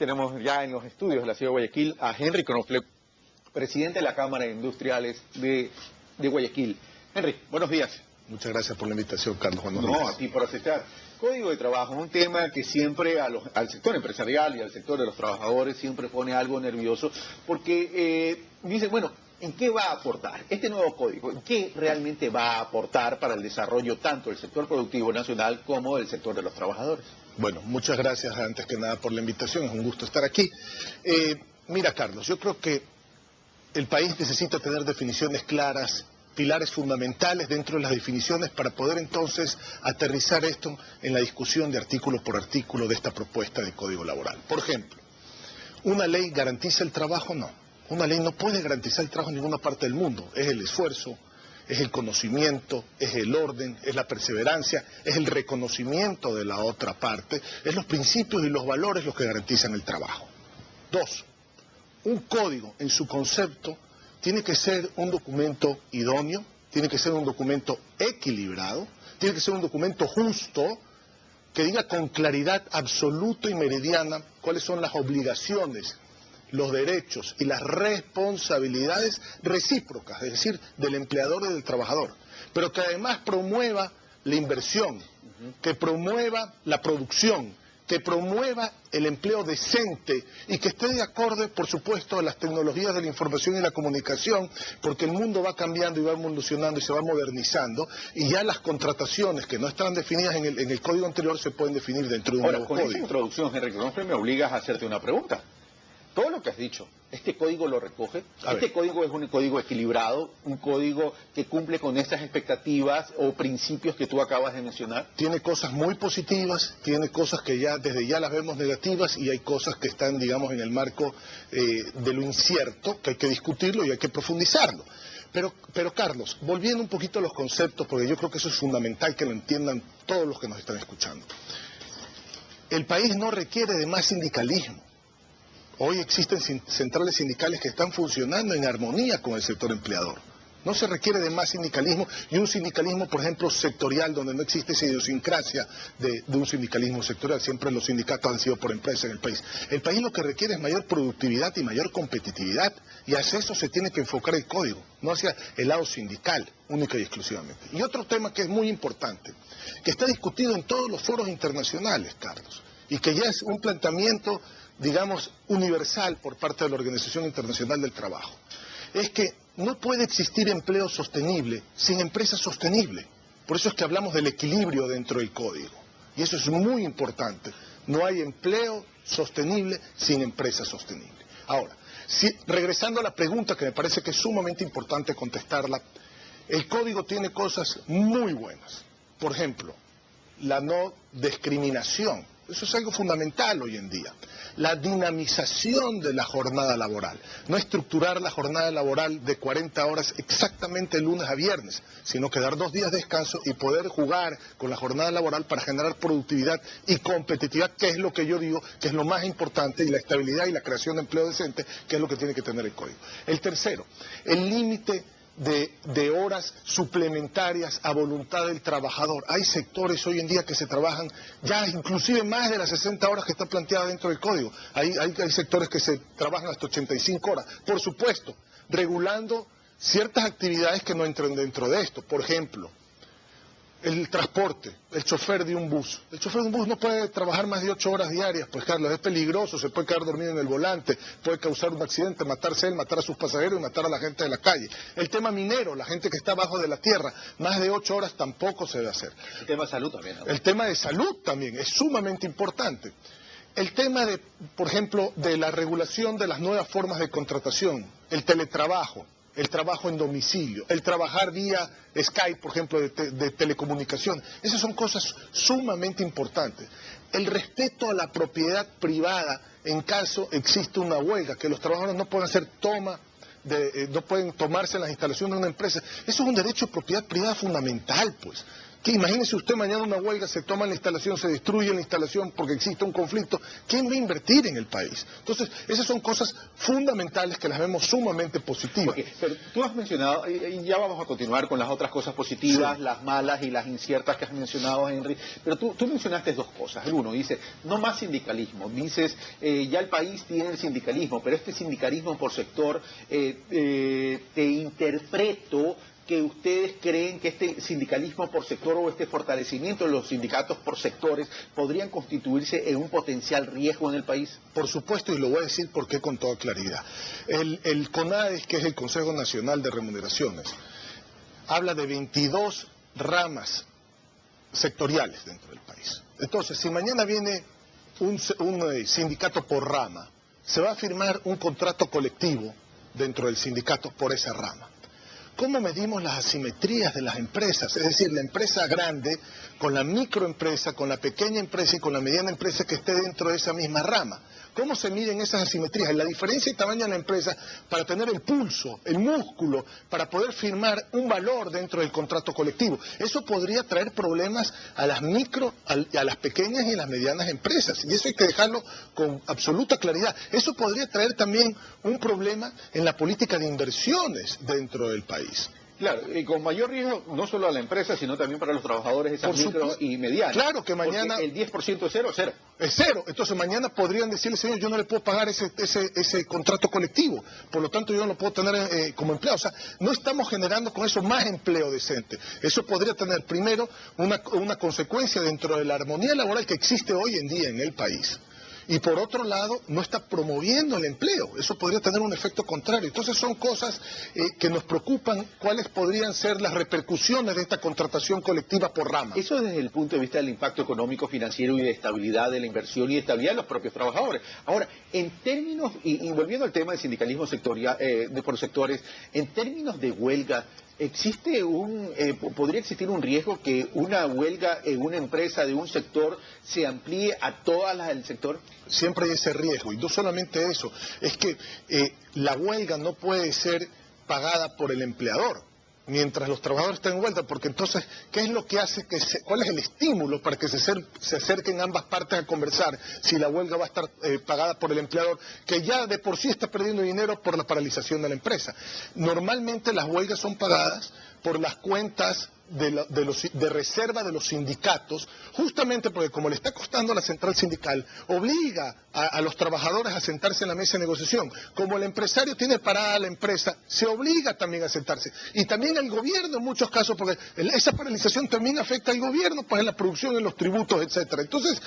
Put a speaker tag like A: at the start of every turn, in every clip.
A: Tenemos ya en los estudios de la ciudad de Guayaquil a Henry Knofle, presidente de la Cámara de Industriales de Guayaquil. Henry, buenos días.
B: Muchas gracias por la invitación, Carlos. Buenos días.
A: No, a ti por aceptar. Código de trabajo, un tema que siempre al sector empresarial y al sector de los trabajadores siempre pone algo nervioso, porque dicen, bueno, ¿en qué va a aportar este nuevo código? ¿En qué realmente va a aportar para el desarrollo tanto del sector productivo nacional como del sector de los trabajadores?
B: Bueno, muchas gracias antes que nada por la invitación, es un gusto estar aquí. Mira, Carlos, yo creo que el país necesita tener definiciones claras, pilares fundamentales dentro de las definiciones para poder entonces aterrizar esto en la discusión de artículo por artículo de esta propuesta de código laboral. Por ejemplo, ¿una ley garantiza el trabajo? No. Una ley no puede garantizar el trabajo en ninguna parte del mundo. Es el esfuerzo, es el conocimiento, es el orden, es la perseverancia, es el reconocimiento de la otra parte, es los principios y los valores los que garantizan el trabajo. Dos, un código en su concepto tiene que ser un documento idóneo, tiene que ser un documento equilibrado, tiene que ser un documento justo, que diga con claridad absoluta y meridiana cuáles son las obligaciones, los derechos y las responsabilidades recíprocas, es decir, del empleador y del trabajador, pero que además promueva la inversión, que promueva la producción, que promueva el empleo decente y que esté de acuerdo, por supuesto, a las tecnologías de la información y la comunicación, porque el mundo va cambiando y va evolucionando y se va modernizando, y ya las contrataciones que no estaban definidas en el código anterior se pueden definir dentro de un nuevo código.
A: Con esta introducción, Henry Knofle, me obligas a hacerte una pregunta. Todo lo que has dicho, ¿este código lo recoge? ¿Este código es un código equilibrado, un código que cumple con estas expectativas o principios que tú acabas de mencionar?
B: Tiene cosas muy positivas, tiene cosas que ya desde ya las vemos negativas y hay cosas que están, digamos, en el marco de lo incierto, que hay que discutirlo y hay que profundizarlo. Pero Carlos, volviendo un poquito a los conceptos, porque yo creo que eso es fundamental que lo entiendan todos los que nos están escuchando. El país no requiere de más sindicalismo. Hoy existen centrales sindicales que están funcionando en armonía con el sector empleador. No se requiere de más sindicalismo y un sindicalismo, por ejemplo, sectorial, donde no existe esa idiosincrasia de un sindicalismo sectorial. Siempre los sindicatos han sido por empresa en el país. El país lo que requiere es mayor productividad y mayor competitividad, y hacia eso se tiene que enfocar el código, no hacia el lado sindical, única y exclusivamente. Y otro tema que es muy importante, que está discutido en todos los foros internacionales, Carlos, y que ya es un planteamiento, digamos, universal por parte de la Organización Internacional del Trabajo, es que no puede existir empleo sostenible sin empresa sostenible. Por eso es que hablamos del equilibrio dentro del código. Y eso es muy importante. No hay empleo sostenible sin empresa sostenible. Ahora, regresando a la pregunta que me parece que es sumamente importante contestarla, el código tiene cosas muy buenas. Por ejemplo, la no discriminación. Eso es algo fundamental hoy en día. La dinamización de la jornada laboral. No estructurar la jornada laboral de 40 horas exactamente de lunes a viernes, sino que dar 2 días de descanso y poder jugar con la jornada laboral para generar productividad y competitividad, que es lo que yo digo que es lo más importante, y la estabilidad y la creación de empleo decente, que es lo que tiene que tener el código. El tercero, el límite de horas suplementarias a voluntad del trabajador. Hay sectores hoy en día que se trabajan ya inclusive más de las 60 horas que está planteada dentro del código. Hay sectores que se trabajan hasta 85 horas. Por supuesto, regulando ciertas actividades que no entran dentro de esto. Por ejemplo, el transporte, el chofer de un bus. El chofer de un bus no puede trabajar más de 8 horas diarias, pues Carlos, es peligroso, se puede quedar dormido en el volante, puede causar un accidente, matarse él, matar a sus pasajeros y matar a la gente de la calle. El tema minero, la gente que está abajo de la tierra, más de 8 horas tampoco se debe hacer.
A: El tema de salud también, ¿no?
B: El tema de salud también es sumamente importante. El tema de, por ejemplo, de la regulación de las nuevas formas de contratación, el teletrabajo, el trabajo en domicilio, el trabajar vía Skype, por ejemplo, de telecomunicación. Esas son cosas sumamente importantes. El respeto a la propiedad privada en caso existe una huelga, que los trabajadores no pueden hacer no pueden tomarse las instalaciones de una empresa. Eso es un derecho de propiedad privada fundamental, pues. Que imagínese usted mañana una huelga, se toma la instalación, se destruye la instalación porque existe un conflicto. ¿Quién va a invertir en el país? Entonces, esas son cosas fundamentales que las vemos sumamente positivas.
A: Okay, pero tú has mencionado, y ya vamos a continuar con las otras cosas positivas, sí, las malas y las inciertas que has mencionado, Henry, pero tú mencionaste dos cosas. El uno, dice, no más sindicalismo. Dices, ya el país tiene el sindicalismo, pero este sindicalismo por sector, te interpreto que ustedes creen que este sindicalismo por sector o este fortalecimiento de los sindicatos por sectores podrían constituirse en un potencial riesgo en el país.
B: Por supuesto, y lo voy a decir porque con toda claridad. El CONADES, que es el Consejo Nacional de Remuneraciones, habla de 22 ramas sectoriales dentro del país. Entonces, si mañana viene un sindicato por rama, se va a firmar un contrato colectivo dentro del sindicato por esa rama. ¿Cómo medimos las asimetrías de las empresas? Es decir, la empresa grande con la microempresa, con la pequeña empresa y con la mediana empresa que esté dentro de esa misma rama. ¿Cómo se miden esas asimetrías? La diferencia de tamaño de la empresa para tener el pulso, el músculo, para poder firmar un valor dentro del contrato colectivo. Eso podría traer problemas a las micro, a las pequeñas y a las medianas empresas. Y eso hay que dejarlo con absoluta claridad. Eso podría traer también un problema en la política de inversiones dentro del país.
A: Claro, y con mayor riesgo no solo a la empresa, sino también para los trabajadores, esas micro y medianas.
B: Claro que mañana...
A: Porque el 10% es cero, cero.
B: Es cero. Entonces mañana podrían decirle, señor, yo no le puedo pagar ese contrato colectivo. Por lo tanto, yo no lo puedo tener como empleado. O sea, no estamos generando con eso más empleo decente. Eso podría tener, primero, una consecuencia dentro de la armonía laboral que existe hoy en día en el país. Y por otro lado, no está promoviendo el empleo. Eso podría tener un efecto contrario. Entonces son cosas que nos preocupan, cuáles podrían ser las repercusiones de esta contratación colectiva por rama.
A: Eso desde el punto de vista del impacto económico, financiero y de estabilidad de la inversión y de estabilidad de los propios trabajadores. Ahora, en términos, y volviendo al tema del sindicalismo sectorial, por sectores, en términos de huelga, ¿podría existir un riesgo que una huelga en una empresa de un sector se amplíe a todas las del sector?
B: Siempre hay ese riesgo, y no solamente eso, es que la huelga no puede ser pagada por el empleador mientras los trabajadores estén en huelga, porque entonces, ¿qué es lo que hace cuál es el estímulo para que se acerquen ambas partes a conversar si la huelga va a estar pagada por el empleador, que ya de por sí está perdiendo dinero por la paralización de la empresa? Normalmente las huelgas son pagadas por las cuentas de reserva de los sindicatos, justamente porque como le está costando a la central sindical, obliga a los trabajadores a sentarse en la mesa de negociación. Como el empresario tiene parada la empresa, se obliga también a sentarse. Y también al gobierno en muchos casos, porque esa paralización también afecta al gobierno, pues en la producción, en los tributos, etcétera. Entonces,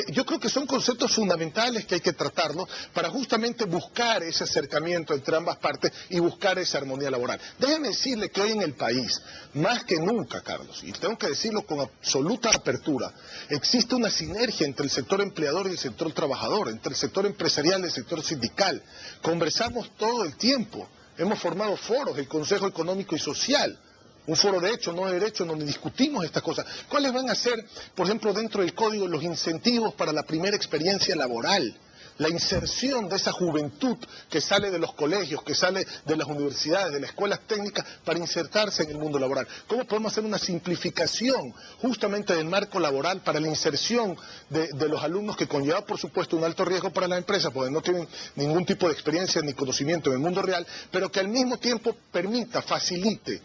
B: yo creo que son conceptos fundamentales que hay que tratarlos para justamente buscar ese acercamiento entre ambas partes y buscar esa armonía laboral. Déjenme decirle que hoy en el país, más que nunca, Carlos, y tengo que decirlo con absoluta apertura, existe una sinergia entre el sector empleador y el sector trabajador, entre el sector empresarial y el sector sindical. Conversamos todo el tiempo, hemos formado foros, el Consejo Económico y Social, un foro de hecho, no de derecho, donde discutimos estas cosas. ¿Cuáles van a ser, por ejemplo, dentro del código, los incentivos para la primera experiencia laboral? La inserción de esa juventud que sale de los colegios, que sale de las universidades, de las escuelas técnicas, para insertarse en el mundo laboral. ¿Cómo podemos hacer una simplificación justamente del marco laboral para la inserción de los alumnos, que conlleva, por supuesto, un alto riesgo para las empresas, porque no tienen ningún tipo de experiencia ni conocimiento en el mundo real, pero que al mismo tiempo permita, facilite,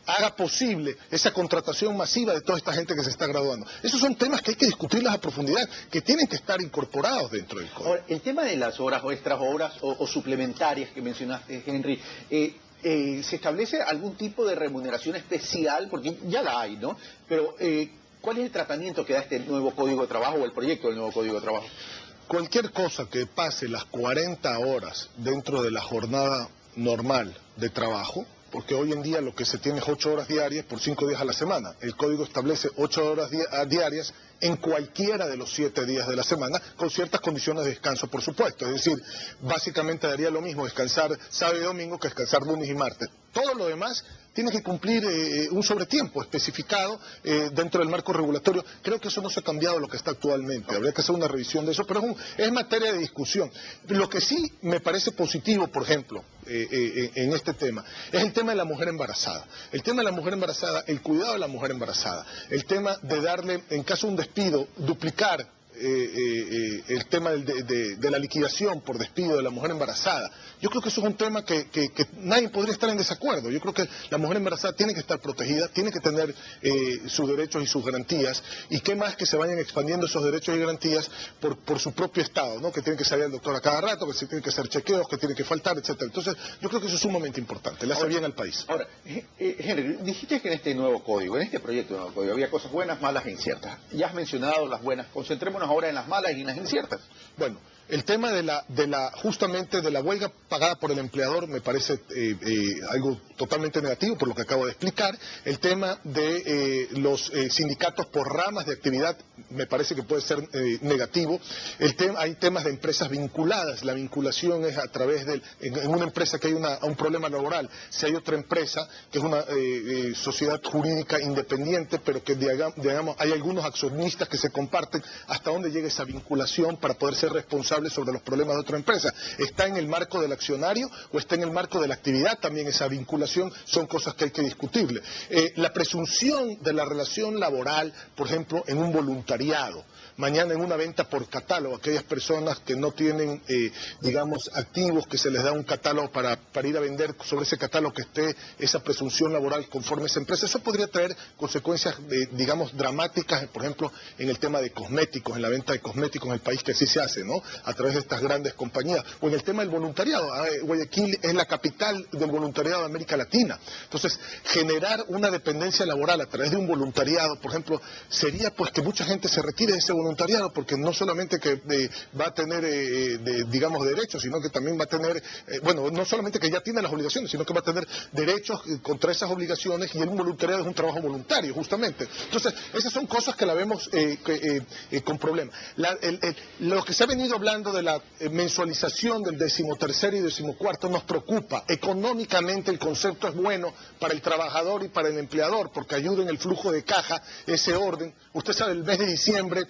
B: haga posible esa contratación masiva de toda esta gente que se está graduando? Esos son temas que hay que discutirlos a profundidad, que tienen que estar incorporados dentro del código.
A: Ahora, el tema de las horas extras, horas o suplementarias que mencionaste, Henry, ¿se establece algún tipo de remuneración especial? Porque ya la hay, ¿no? Pero, ¿cuál es el tratamiento que da este nuevo Código de Trabajo o el proyecto del nuevo Código de Trabajo?
B: Cualquier cosa que pase las 40 horas dentro de la jornada normal de trabajo, porque hoy en día lo que se tiene es 8 horas diarias por 5 días a la semana. El código establece 8 horas diarias en cualquiera de los 7 días de la semana, con ciertas condiciones de descanso, por supuesto. Es decir, básicamente daría lo mismo descansar sábado y domingo que descansar lunes y martes. Todo lo demás tiene que cumplir un sobretiempo especificado dentro del marco regulatorio. Creo que eso no se ha cambiado lo que está actualmente. Habría que hacer una revisión de eso, pero es materia de discusión. Lo que sí me parece positivo, por ejemplo, en este tema, es el tema de la mujer embarazada. El tema de la mujer embarazada, el cuidado de la mujer embarazada, el tema de darle, en caso de un despido, duplicar el tema de la liquidación por despido de la mujer embarazada. Yo creo que eso es un tema que nadie podría estar en desacuerdo. Yo creo que la mujer embarazada tiene que estar protegida, tiene que tener sus derechos y sus garantías, y qué más que se vayan expandiendo esos derechos y garantías por su propio Estado, ¿no? Que tiene que salir el doctor a cada rato, que se tiene que hacer chequeos, que tiene que faltar, etcétera. Entonces, yo creo que eso es sumamente importante, le hace bien al país.
A: Ahora, Henry, dijiste que en este nuevo código, en este proyecto de nuevo código, había cosas buenas, malas e inciertas. Ya has mencionado las buenas, concentrémonos ahora en las malas y en las inciertas.
B: Bueno, el tema justamente de la huelga pagada por el empleador me parece algo totalmente negativo por lo que acabo de explicar. El tema de los sindicatos por ramas de actividad me parece que puede ser negativo. Hay temas de empresas vinculadas. La vinculación es a través en una empresa que hay un problema laboral. Si hay otra empresa que es una sociedad jurídica independiente, pero que digamos hay algunos accionistas que se comparten, hasta dónde llega esa vinculación para poder ser responsable sobre los problemas de otra empresa. ¿Está en el marco del accionario o está en el marco de la actividad? También esa vinculación son cosas que hay que discutirle. La presunción de la relación laboral, por ejemplo, en un voluntariado. Mañana en una venta por catálogo, aquellas personas que no tienen, digamos, activos, que se les da un catálogo para ir a vender, sobre ese catálogo que esté esa presunción laboral conforme a esa empresa, eso podría traer consecuencias, digamos, dramáticas, por ejemplo, en el tema de cosméticos, en la venta de cosméticos en el país, que así se hace, ¿no? A través de estas grandes compañías, o en el tema del voluntariado. Guayaquil es la capital del voluntariado de América Latina. Entonces, generar una dependencia laboral a través de un voluntariado, por ejemplo, sería pues que mucha gente se retire de ese voluntariado, porque no solamente que va a tener, digamos, derechos, sino que también va a tener, bueno, no solamente que ya tiene las obligaciones, sino que va a tener derechos contra esas obligaciones, y el voluntariado es un trabajo voluntario, justamente. Entonces, esas son cosas que la vemos con problemas. Lo que se ha venido hablando de la mensualización del 13º y 14º nos preocupa. Económicamente el concepto es bueno para el trabajador y para el empleador, porque ayuda en el flujo de caja, ese orden. Usted sabe, el mes de diciembre,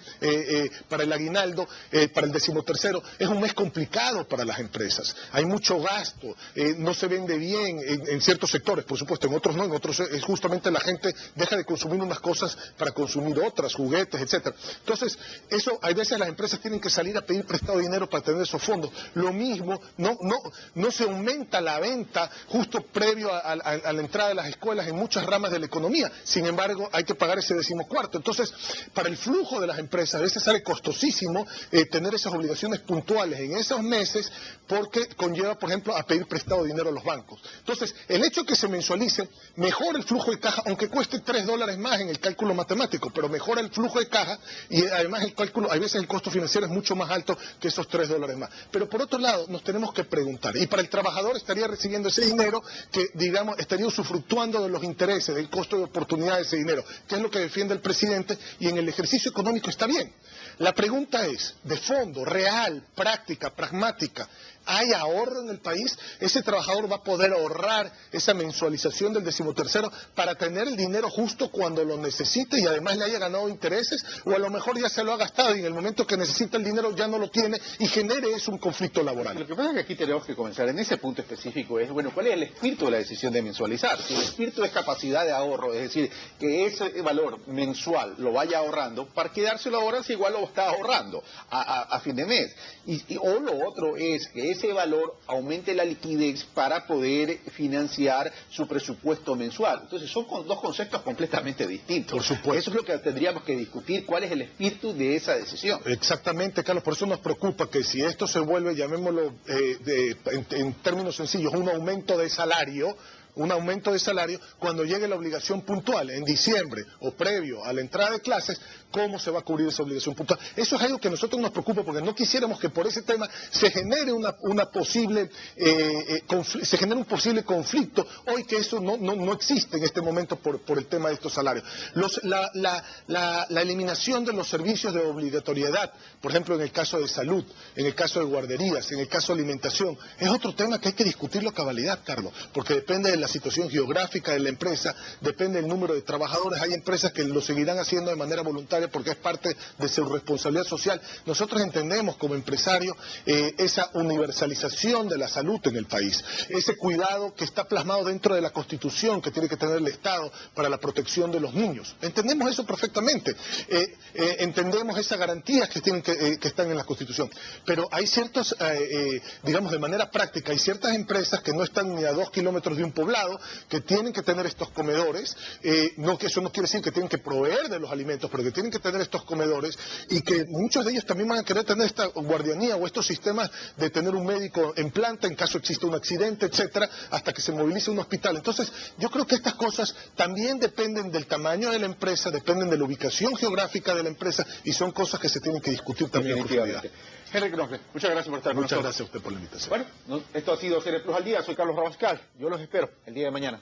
B: para el aguinaldo, para el 13º, es un mes complicado para las empresas. Hay mucho gasto, no se vende bien en ciertos sectores, por supuesto, en otros no, en otros es justamente la gente deja de consumir unas cosas para consumir otras, juguetes, etcétera. Entonces, eso, hay veces las empresas tienen que salir a pedir prestado dinero para tener esos fondos. Lo mismo, no se aumenta la venta justo previo a la entrada de las escuelas en muchas ramas de la economía. Sin embargo, hay que pagar ese 14º. Entonces, para el flujo de las empresas, a veces sale costosísimo tener esas obligaciones puntuales en esos meses, porque conlleva, por ejemplo, a pedir prestado dinero a los bancos. Entonces, el hecho de que se mensualice mejora el flujo de caja, aunque cueste $3 más en el cálculo matemático, pero mejora el flujo de caja, y además el cálculo, hay veces el costo financiero es mucho más alto que esos $3 más. Pero por otro lado, nos tenemos que preguntar, y para el trabajador estaría recibiendo ese dinero que, digamos, estaría usufructuando de los intereses, del costo de oportunidad de ese dinero, que es lo que defiende el presidente, y en el ejercicio económico está bien. La pregunta es, de fondo, real, práctica, pragmática, ¿hay ahorro en el país? ¿Ese trabajador va a poder ahorrar esa mensualización del 13º para tener el dinero justo cuando lo necesite y además le haya ganado intereses? ¿O a lo mejor ya se lo ha gastado y en el momento que necesita el dinero ya no lo tiene y genere eso un conflicto laboral?
A: Lo que pasa es que aquí tenemos que comenzar en ese punto específico, es, bueno, ¿cuál es el espíritu de la decisión de mensualizar? Si el espíritu es capacidad de ahorro, es decir, que ese valor mensual lo vaya ahorrando, ¿para qué dárselo ahora si igual lo está ahorrando a fin de mes? O lo otro es que ese valor aumente la liquidez para poder financiar su presupuesto mensual. Entonces son dos conceptos completamente distintos.
B: Por supuesto.
A: Eso es lo que tendríamos que discutir, cuál es el espíritu de esa decisión.
B: Exactamente, Carlos, por eso nos preocupa que si esto se vuelve, llamémoslo en términos sencillos, un aumento de salario, cuando llegue la obligación puntual en diciembre o previo a la entrada de clases, ¿cómo se va a cubrir esa obligación puntual? Eso es algo que a nosotros nos preocupa, porque no quisiéramos que por ese tema se genere un posible conflicto, hoy que eso no existe en este momento por el tema de estos salarios. La eliminación de los servicios de obligatoriedad, por ejemplo, en el caso de salud, en el caso de guarderías, en el caso de alimentación, es otro tema que hay que discutirlo a cabalidad, Carlos, porque depende de la situación geográfica de la empresa, depende del número de trabajadores. Hay empresas que lo seguirán haciendo de manera voluntaria porque es parte de su responsabilidad social. Nosotros entendemos como empresarios esa universalización de la salud en el país, ese cuidado que está plasmado dentro de la Constitución que tiene que tener el Estado para la protección de los niños. Entendemos eso perfectamente. Entendemos esas garantías que están en la Constitución. Pero hay ciertos, digamos de manera práctica, hay ciertas empresas que no están ni a 2 kilómetros de un poblado, que tienen que tener estos comedores, no que eso no quiere decir que tienen que proveer de los alimentos, pero que tienen que tener estos comedores, y que muchos de ellos también van a querer tener esta guardianía o estos sistemas de tener un médico en planta en caso exista un accidente, etcétera, hasta que se movilice un hospital. Entonces, yo creo que estas cosas también dependen del tamaño de la empresa, dependen de la ubicación geográfica de la empresa, y son cosas que se tienen que discutir también en profundidad.
A: Henry Knockler, muchas gracias por estar con nosotros.
B: Muchas gracias a usted por la invitación.
A: Bueno, esto ha sido Cere Plus al Día. Soy Carlos Rabascal. Yo los espero el día de mañana.